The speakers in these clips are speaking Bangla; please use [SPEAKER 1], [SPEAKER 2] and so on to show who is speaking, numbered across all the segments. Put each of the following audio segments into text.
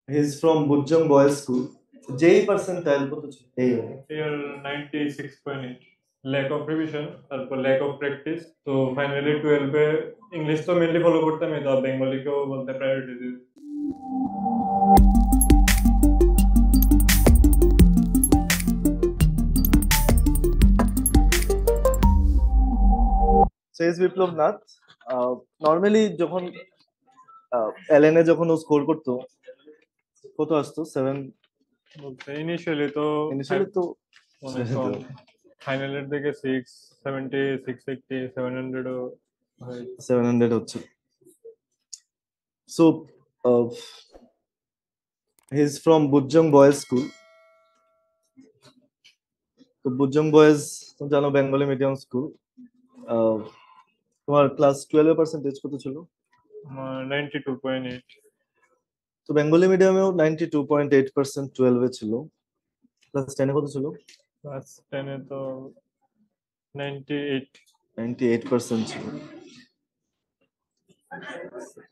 [SPEAKER 1] He's from Bujjang Boys School. JEE percentile কত ছিল?
[SPEAKER 2] Here 96.8. Lack of revision, তারপর lack of practice. তো ফাইনালি 12 এ ইংলিশ তো মেনলি ফলো করতামই, তো বেঙ্গলিকেও বলতে প্রায়োরিটি দিই।
[SPEAKER 1] শেষ বিপ্লব নাথ নর্মালি যখন এলএনএ যখন ও স্কোর করতো কত আসতো? 7
[SPEAKER 2] বলতে ইনিশিয়ালি তো
[SPEAKER 1] ইনিশিয়ালি তো
[SPEAKER 2] অনেক কম, ফাইনালের দিকে 670 680 700 ও হয়।
[SPEAKER 1] 700 হচ্ছে। সো হি ইজ ফ্রম বুজজং বয়েজ স্কুল। তো বুজজং বয়েজ জানো বেঙ্গলি মিডিয়াম স্কুল। তোমার ক্লাস 12 এর পার্সেন্টেজ কত ছিল?
[SPEAKER 2] আমার 92.8।
[SPEAKER 1] তো বেঙ্গলি মিডিয়ামেও 92.8% 12 এ ছিল। ক্লাস 10 এ কত ছিল?
[SPEAKER 2] ক্লাস 10 এ তো 98।
[SPEAKER 1] 98% ছিল।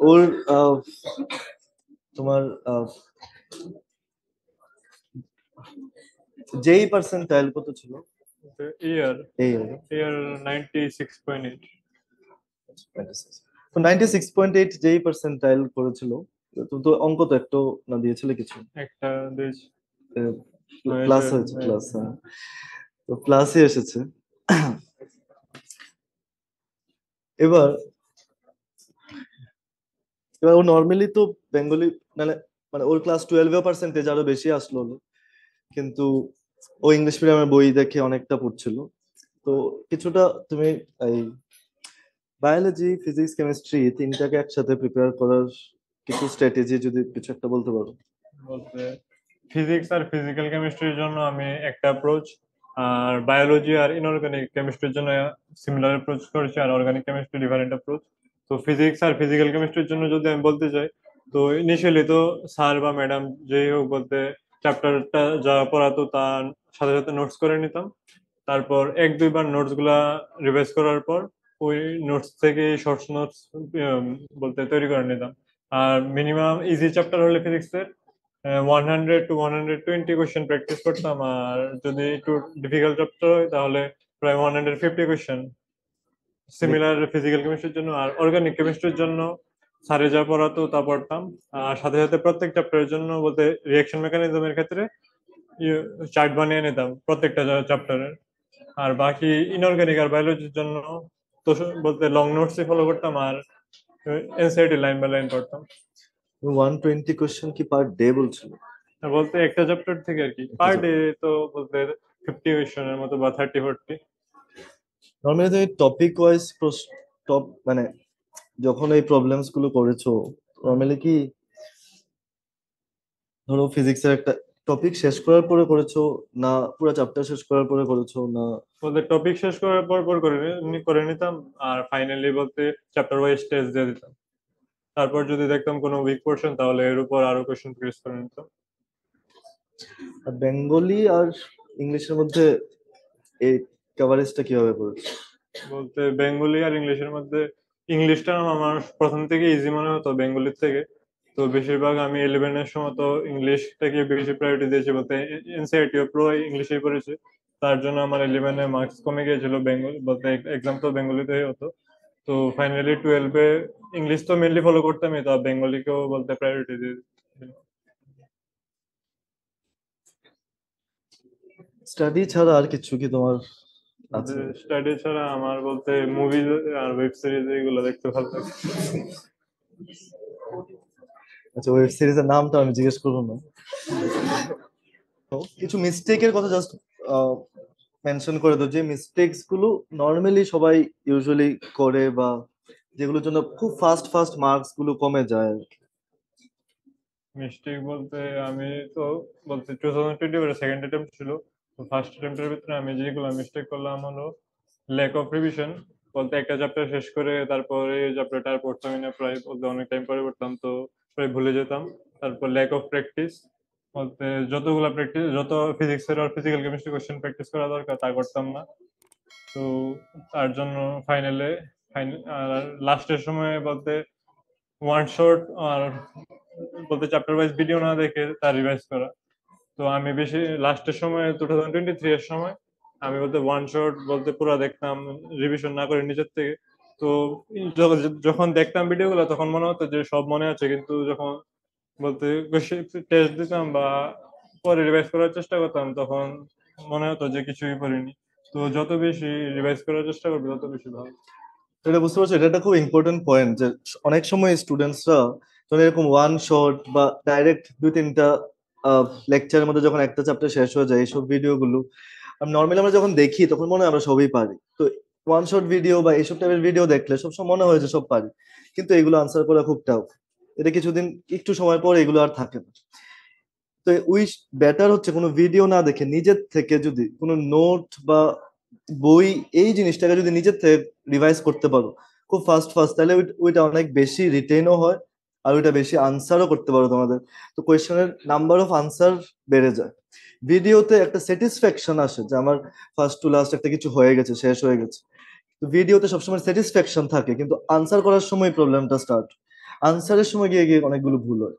[SPEAKER 1] ওর তোমার যেই পার্সেন্টাইল কত ছিল?
[SPEAKER 2] ইয়ার
[SPEAKER 1] এই
[SPEAKER 2] 96.8।
[SPEAKER 1] তো 96.8 যেই পার্সেন্টাইল করেছিল। তুমি তো অঙ্ক তো একটু না দিয়েছিলে কিছু?
[SPEAKER 2] একটা দেশ
[SPEAKER 1] ক্লাস হয়েছে, ক্লাস তো ক্লাসে এসেছে। এবার এবার ও নর্মালি তো বেঙ্গলি মানে মানে ওর ক্লাস 12 এ পার্সেন্টেজ আরো বেশি আসলো হলো, কিন্তু ও ইংলিশ মিডিয়ামের বই দেখে অনেকটা পড়ছিল। তো কিছুটা তুমি এই বায়োলজি ফিজিক্স কেমিস্ট্রি তিনটাকে একসাথে প্রিপেয়ার করার কিছু স্ট্র্যাটেজি যদি কিছু একটা বলতে পারো।
[SPEAKER 2] বলতে ফিজিক্স আর ফিজিক্যাল কেমিস্ট্রির জন্য আমি একটা অ্যাপ্রোচ, আর বায়োলজি আর ইনঅর্গানিক কেমিস্ট্রির জন্য সিমিলার অ্যাপ্রোচ করেছি, আর অর্গানিক কেমিস্ট্রি ডিফারেন্ট অ্যাপ্রোচ। তো ফিজিক্স আর ফিজিক্যাল কেমিস্ট্রির জন্য যদি আমি বলতে চাই, তো ইনিশিয়ালি তো স্যার বা ম্যাডাম যেই হোক বলতে চ্যাপ্টারটা যা পড়াতো তার সাথে সাথে নোটস করে নিতাম। তারপর এক দুইবার নোটস গুলা রিভাইজ করার পর ওই নোটস থেকে শর্টস নোটস বলতে তৈরি করে নিতাম। আর মিনিমাম ইজি চ্যাপ্টার হলে ফিজিক্সের 100 to 120 কোয়েশ্চেন প্র্যাকটিস করতাম, আর যদি একটু ডিফিকাল্ট চ্যাপ্টার হয় তাহলে প্রায় 150 কোয়েশ্চেন। সিমিলার ফিজিক্যাল কেমিস্ট্রির জন্য আর অর্গানিক কেমিস্ট্রির জন্য স্যারে যা পড়াতো তা পড়তাম। আর সাথে সাথে প্রত্যেক চ্যাপ্টারের জন্য বলতে রিয়াকশন মেকানিজমের ক্ষেত্রে চার্ট বানিয়ে নিতাম প্রত্যেকটা চ্যাপ্টারের। আর বাকি ইনঅর্গানিক আর বায়োলজির জন্য তো বলতে লং নোটসই ফলো করতাম, আর এনসিইআরটি লাইন বাই লাইন পড়তাম।
[SPEAKER 1] 120 কোশ্চেন কি পার ডে বলছিল?
[SPEAKER 2] বলতে একটা চ্যাপ্টার থেকে আর কি পার ডে তো বলতে 50 কোয়েশ্চেনের মতো বা 30-40।
[SPEAKER 1] নর্মালি তুমি টপিক ওয়াইজ টপ মানে যখন এই প্রবলেমস গুলো করেছো নর্মালি কি ধরো ফিজিক্সের একটা টপিক শেষ করার পরে করেছো, না পুরো চ্যাপ্টার শেষ করার পরে করেছো, না
[SPEAKER 2] বলতে টপিক শেষ করার পর পর করে নিতাম, আর ফাইনালি বলতে চ্যাপ্টার ওয়াইজ টেস্ট দিয়ে দিতাম। তারপর যদি দেখতাম কোনো উইক পোর্শন তাহলে এর উপর আরো কোয়েশ্চেন প্রেস করে নিতাম।
[SPEAKER 1] বেঙ্গলি আর ইংলিশের মধ্যে এই কভারেজটা কিভাবে করেছো?
[SPEAKER 2] বলতে বেঙ্গলি আর ইংলিশের মধ্যে ইংলিশটা আমার প্রথম থেকে ইজি মনে হতো বেঙ্গলির থেকে। তো বেশিরভাগ আমি 11 এর সময় তো ইংলিশটাকে বেশি প্রায়োরিটি দিয়েছি, বলতে এনসিইআরটি পুরো ইংলিশেই পড়েছি। তার জন্য আমার 11-এ মার্কস কমে গিয়েছিল, বেঙ্গলি বলতে এক্সাম তো বেঙ্গলিতেই হতো। তো ফাইনালি 12-এ ইংলিশ তো মেনলি ফলো করতামই, তো বেঙ্গলিকেও বলতে প্রায়োরিটি দিয়ে
[SPEAKER 1] স্টাডি ছাড়া আর কিছু কি তোমার আছে?
[SPEAKER 2] স্টাডি ছাড়া আমার বলতে মুভি আর ওয়েব সিরিজ এগুলো দেখতে ভালো লাগে।
[SPEAKER 1] আচ্ছা, ওয়েব সিরিজের নামটা আমি জিজ্ঞেস করবো না। তো কিছু মিস্টেকের কথা জাস্ট মেনশন করে দাও, যে মিস্টেকস গুলো নর্মালি সবাই ইউজুয়ালি করে, বা যেগুলোর জন্য খুব ফাস্ট ফাস্ট মার্কস গুলো কমে যায় আর কি।
[SPEAKER 2] মিস্টেক বলতে আমি তো বলতে 2020 সেকেন্ড অ্যাটেম্প্ট ছিল। তো ফার্স্ট অ্যাটেম্প্টের ভিতরে আমি যেগুলো মিস্টেক করলাম হলো ল্যাক অফ রিভিশন। বলতে একটা চ্যাপ্টার শেষ করে তারপরে এই চ্যাপ্টারটা আর পড়তামই না, প্রায় বলতে অনেক টাইম পরে পড়তাম, তো প্রায় ভুলে যেতাম। তারপর ল্যাক অফ প্র্যাকটিস, বলতে যতগুলা প্র্যাকটিস যত ফিজিক্সের আর ফিজিক্যাল কেমিস্ট্রি কোশ্চেন প্র্যাকটিস করা দরকার তা করতাম না। তো তার জন্য ফাইনালে আর লাস্টের সময় বলতে ওয়ান শট আর বলতে চ্যাপ্টার ওয়াইজ ভিডিও না দেখে তার রিভাইজ করা। তো আমি বেশি লাস্টের সময় 2023 এর সময় আমি বলতে ওয়ান শট বলতে পুরো দেখতাম রিভিশন না করে নিজের থেকে। তো যখন দেখতাম ভিডিওগুলো তখন মনে হতো যে সব মনে আছে, কিন্তু যখন বলতে টেস্ট দিতাম বা পরে রিভাইজ করার চেষ্টা করতাম তখন মনে হতো যে কিছুই পড়িনি। তো যত বেশি রিভাইজ করার চেষ্টা করবে তত বেশি ভালো।
[SPEAKER 1] এটা বুঝতে পারছো, এটা একটা খুব ইম্পর্টেন্ট পয়েন্ট যে অনেক সময় স্টুডেন্টসরা যখন এরকম ওয়ান শট বা ডাইরেক্ট দুই তিনটা লেকচারের মধ্যে যখন একটা চ্যাপ্টার শেষ হয়ে যায়, এইসব ভিডিওগুলো নর্মালি আমরা যখন দেখি তখন মনে হয় আমরা সবই পারি। তো ওয়ান শট ভিডিও বা এইসব টাইপের ভিডিও দেখলে সবসময় মনে হয় যে সব পারি, কিন্তু এগুলো আনসার করা খুব টাফ। এটা কিছুদিন একটু সময় পর এগুলো আর থাকে না। তো উইশ বেটার হচ্ছে কোনো ভিডিও না দেখে নিজের থেকে যদি কোনো নোট বা বই এই জিনিসটাকে যদি নিজের থেকে রিভাইজ করতে পারো খুব ফাস্ট ফাস্ট, তাহলে ওইটা অনেক বেশি রিটেনও হয় আর ওইটা বেশি আনসারও করতে পারো তোমাদের। তো কোয়েশ্চেনের নাম্বার অফ আনসার বেড়ে যায়। ভিডিওতে একটা স্যাটিসফ্যাকশন আসে যে আমার ফার্স্ট টু লাস্ট একটা কিছু হয়ে গেছে, শেষ হয়ে গেছে। তো ভিডিওতে সবসময় স্যাটিসফ্যাকশন থাকে, কিন্তু আনসার করার সময় প্রবলেমটা স্টার্ট। আনসারের সময় গিয়ে গিয়ে অনেকগুলো ভুল হয়।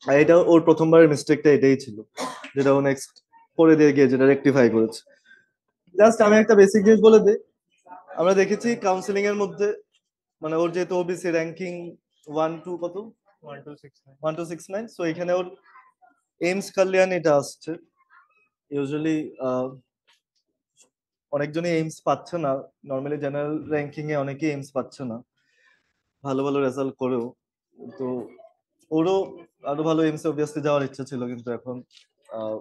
[SPEAKER 1] আর এটা ওর প্রথমবারের মিস্টেকটা এটাই ছিল, যেটা ও নেক্সট পরে দিয়ে গিয়ে যেটা রেকটিফাই করেছে। জাস্ট আমি একটা বেসিক জিনিস বলে দিই, আমরা দেখেছি কাউন্সিলিং এর মধ্যে মানে ওর যেহেতু ওবিসি র্যাঙ্কিং 1 2 কত
[SPEAKER 2] 1269
[SPEAKER 1] 1269, সো এখানে ওর এইমস কালিয়ান এটা আসছে। ইউজুয়ালি অনেকজনই এইমস পাচ্ছে না, নর্মালি জেনারেল র্যাঙ্কিং এ অনেকেই এইমস পাচ্ছে না ভালো ভালো রেজাল্ট করেও। তো ওরও আরো ভালো এইমস অবভিয়াসলি যাওয়ার ইচ্ছা ছিল, কিন্তু এখন আহ,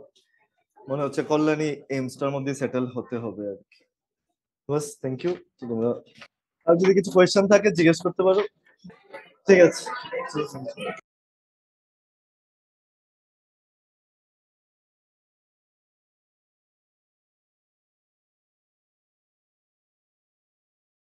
[SPEAKER 1] মনে হচ্ছে কল্যাণী এইমসটার মধ্যে সেটেল হতে হবে আর কি। বাস, থ্যাংক ইউ। তোমরা আর যদি কিছু কোয়েশ্চেন থাকে জিজ্ঞেস করতে পারো। ঠিক আছে।